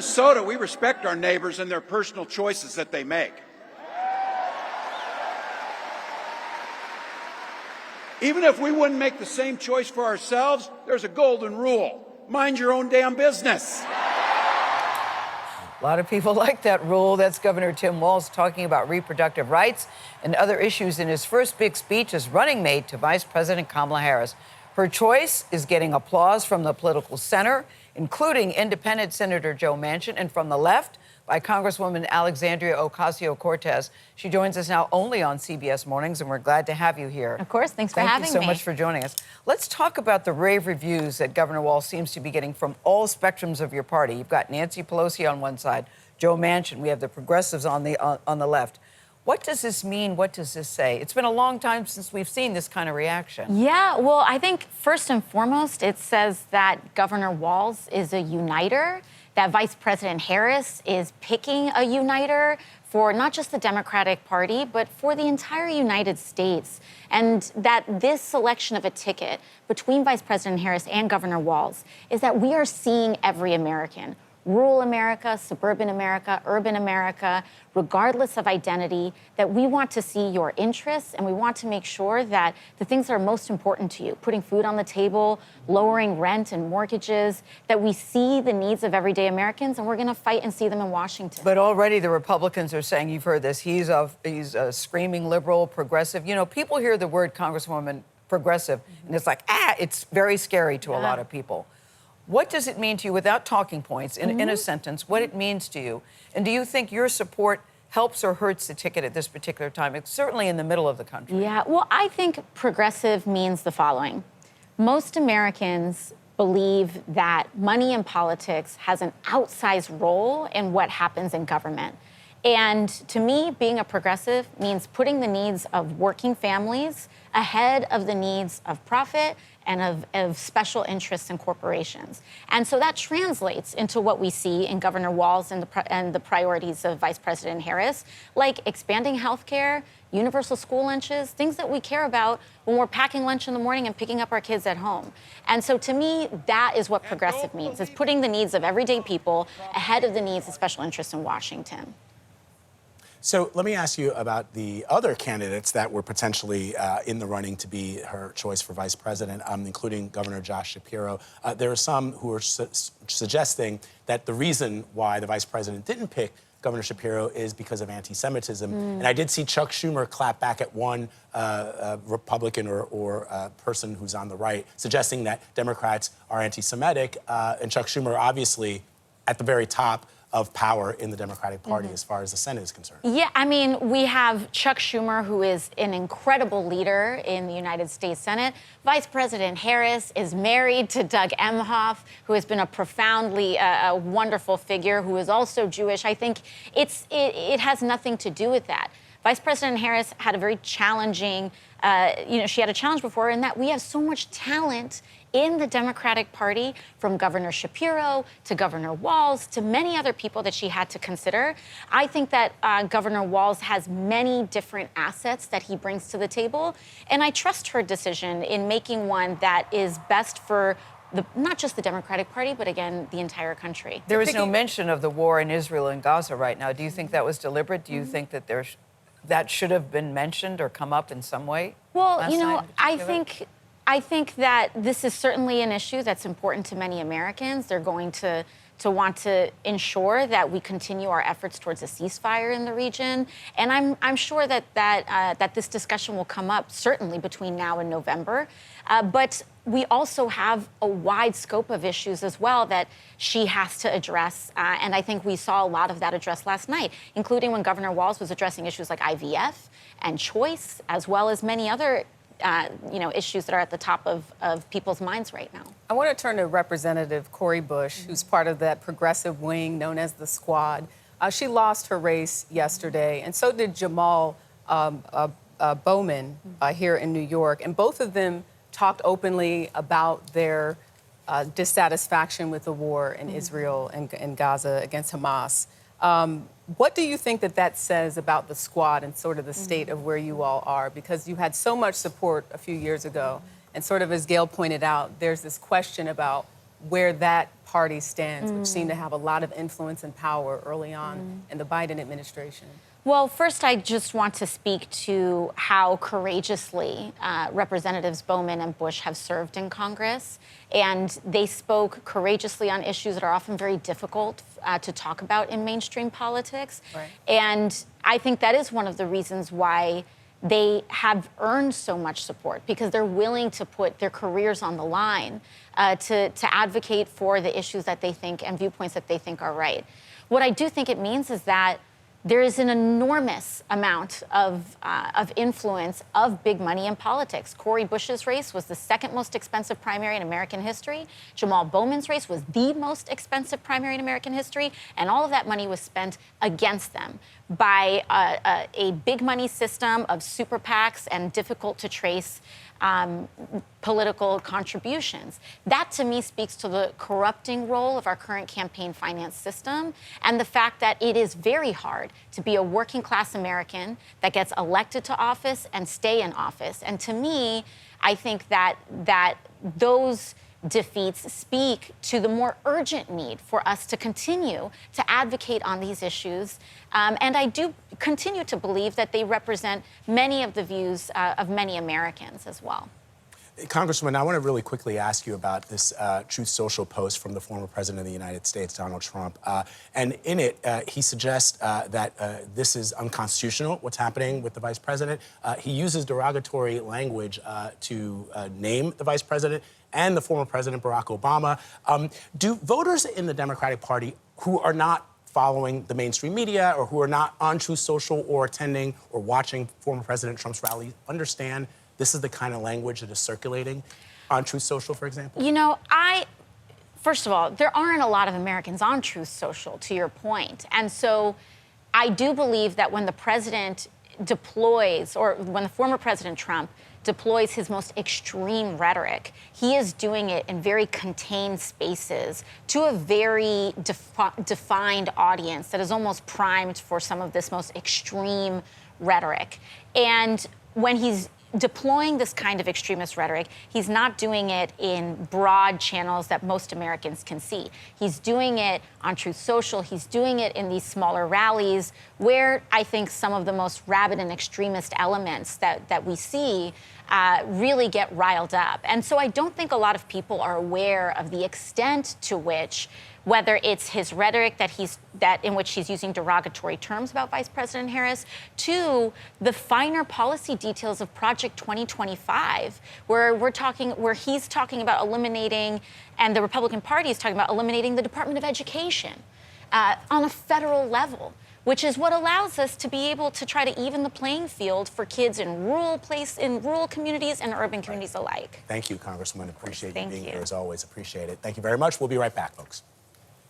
Minnesota, we respect our neighbors and their personal choices that they make. Even if we wouldn't make the same choice for ourselves, there's a golden rule. Mind your own damn business. A lot of people like that rule. That's Governor Tim Walz talking about reproductive rights and other issues in his first big speech as running mate to Vice President Kamala Harris. Her choice is getting applause from the political center, including independent Senator Joe Manchin, and from the left by Congresswoman Alexandria Ocasio-Cortez. She joins us now only on CBS Mornings, and we're glad to have you here. Of course. Thanks for having me. Thank you so much for joining us. Let's talk about the rave reviews that Governor Walz seems to be getting from all spectrums of your party. You've got Nancy Pelosi on one side, Joe Manchin. We have the progressives on the left. What does this mean? What does this say? It's been a long time since we've seen this kind of reaction. Yeah, well, I think first and foremost, it says that Governor Walz is a uniter, that Vice President Harris is picking a uniter for not just the Democratic Party, but for the entire United States. And that this selection of a ticket between Vice President Harris and Governor Walz is that we are seeing every American. Rural America, suburban America, urban America, regardless of identity, that we want to see your interests and we want to make sure that the things that are most important to you, putting food on the table, lowering rent and mortgages, that we see the needs of everyday Americans and we're going to fight and see them in Washington. But already the Republicans are saying, you've heard this, he's a screaming liberal, progressive. You know, people hear the word Congresswoman progressive and it's like, it's very scary to a lot of people. What does it mean to you, without talking points, in a sentence, what it means to you? And do you think your support helps or hurts the ticket at this particular time? It's certainly in the middle of the country. Yeah, well, I think progressive means the following. Most Americans believe that money in politics has an outsized role in what happens in government. And to me, being a progressive means putting the needs of working families ahead of the needs of profit and of special interests and corporations. And so that translates into what we see in Governor Walz and the priorities of Vice President Harris, like expanding health care, universal school lunches, things that we care about when we're packing lunch in the morning and picking up our kids at home. And so to me, that is what progressive means, is putting the needs of everyday people ahead of the needs of special interests in Washington. So let me ask you about the other candidates that were potentially in the running to be her choice for vice president, including Governor Josh Shapiro. There are some who are suggesting that the reason why the vice president didn't pick Governor Shapiro is because of anti-Semitism. And I did see Chuck Schumer clap back at one Republican or person who's on the right, suggesting that Democrats are anti-Semitic. And Chuck Schumer, obviously, at the very top of power in the Democratic Party as far as the Senate is concerned. Yeah, I mean, we have Chuck Schumer, who is an incredible leader in the United States Senate. Vice President Harris is married to Doug Emhoff, who has been a profoundly wonderful figure, who is also Jewish. I think it has nothing to do with that. Vice President Harris had a very challenging, she had a challenge before in that we have so much talent in the Democratic Party, from Governor Shapiro to Governor Walz to many other people that she had to consider. I think that Governor Walz has many different assets that he brings to the table, and I trust her decision in making one that is best for not just the Democratic Party, but again, the entire country. There is no mention of the war in Israel and Gaza right now. Do you think that was deliberate? Do you think that that should have been mentioned or come up in some way? Well, I think that this is certainly an issue that's important to many Americans. They're going to want to ensure that we continue our efforts towards a ceasefire in the region. And I'm sure that this discussion will come up certainly between now and November. But we also have a wide scope of issues as well that she has to address. And I think we saw a lot of that addressed last night, including when Governor Walz was addressing issues like IVF and choice, as well as many other issues that are at the top of people's minds right now. I want to turn to Representative Cori Bush, who's part of that progressive wing known as the Squad. She lost her race yesterday, and so did Jamal Bowman here in New York. And both of them talked openly about their dissatisfaction with the war in Israel and Gaza against Hamas. What do you think that says about the Squad and sort of the state of where you all are? Because you had so much support a few years ago. And sort of as Gayle pointed out, there's this question about where that party stands, which seemed to have a lot of influence and power early on in the Biden administration? Well, first, I just want to speak to how courageously Representatives Bowman and Bush have served in Congress. And they spoke courageously on issues that are often very difficult to talk about in mainstream politics. Right. And I think that is one of the reasons why they have earned so much support, because they're willing to put their careers on the line to advocate for the issues that they think and viewpoints that they think are right. What I do think it means is that there is an enormous amount of influence of big money in politics. Cori Bush's race was the second most expensive primary in American history. Jamal Bowman's race was the most expensive primary in American history. And all of that money was spent against them by a big money system of super PACs and difficult to trace political contributions. That, to me, speaks to the corrupting role of our current campaign finance system and the fact that it is very hard to be a working class American that gets elected to office and stay in office. And to me, I think that those defeats speak to the more urgent need for us to continue to advocate on these issues. And I do continue to believe that they represent many of the views of many Americans as well. Congresswoman, I want to really quickly ask you about this Truth Social post from the former president of the United States, Donald Trump. And in it, he suggests that this is unconstitutional, what's happening with the vice president. He uses derogatory language to name the vice president and the former president, Barack Obama. Do voters in the Democratic Party who are not following the mainstream media or who are not on Truth Social or attending or watching former President Trump's rally understand this is the kind of language that is circulating on Truth Social, for example? You know, first of all, there aren't a lot of Americans on Truth Social, to your point. And so I do believe that when the president deploys, or when the former President Trump deploys his most extreme rhetoric, he is doing it in very contained spaces to a very defined audience that is almost primed for some of this most extreme rhetoric. And when he's deploying this kind of extremist rhetoric, he's not doing it in broad channels that most Americans can see. He's doing it on Truth Social. He's doing it in these smaller rallies where I think some of the most rabid and extremist elements that we see really get riled up. And so I don't think a lot of people are aware of the extent to which, whether it's his rhetoric in which he's using derogatory terms about Vice President Harris, to the finer policy details of Project 2025, where he's talking about eliminating, and the Republican Party is talking about eliminating the Department of Education on a federal level, which is what allows us to be able to try to even the playing field for kids in rural communities and urban communities alike. Thank you, Congresswoman. Appreciate you Thank being you. here as always. Appreciate it. Thank you very much. We'll be right back, folks.